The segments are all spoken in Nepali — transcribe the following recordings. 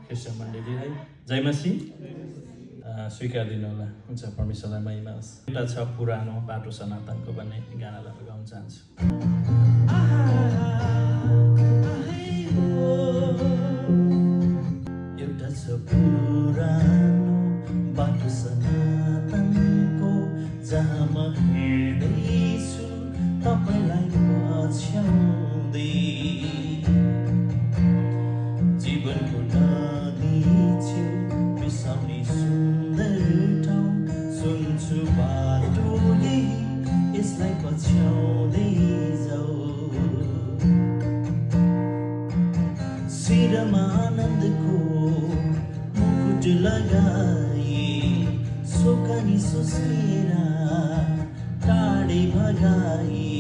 क्रिस्चियन मण्डलीलाई जय मसीह स्वीकार दिनु होला। हुन्छ, परमेश्वरलाई महिमा होस्। एउटा छ पुरानो बाटो सनातनको भन्ने गानालाई म गाउन चाहन्छु। एउटा छ पुरानो बाटो सनातनको जहाँ म हिँड्दैछु तपाईलाई पछ्याउँदै, जीवनको नदी छेउ बिसाउने सुन्दर ठाउँ सुन्छु बाटोले यसलाई पछ्याउँदै जाऊ। शिरमा आनन्दको मुकुट लगाई सोकानी सोचेर टाढे भगाई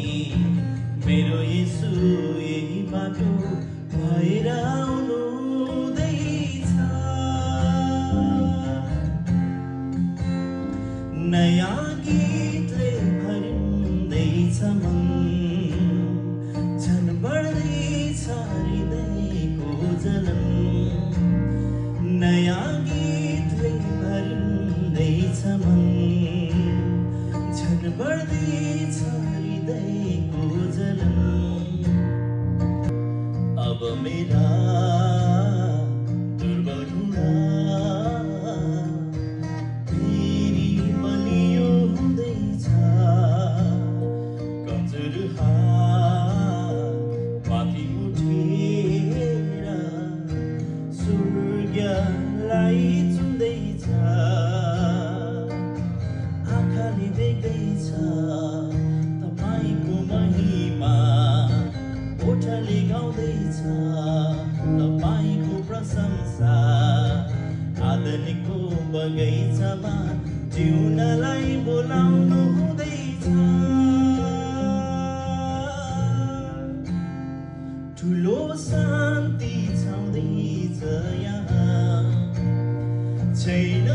मेरो येशू यही बाटो भएर आउनुहुँदैछ। नयाँ गीतले भरिँदैछ मन, झन् बढ्दैछ हृदयको जलन। नयाँ गीतले भरिँदैछ मन, झन् बढ्दैछ हृदयको जलन। अब मेरा दुर्बल हुँदा फेरि बलियो हुँदैछ। कमजोर हात माथि उठेर स्वर्गलाई चुम्दैछ। आँखाले देख्दैछ तपाईको महिमा, ओठले गाउँदैछ तपाईको प्रशंसा। आदरणको बगैँचामा जिउनलाई बोलाउनु हुँदैछ। ठुलो शान्ति छाउँदैछ यहाँ, छैन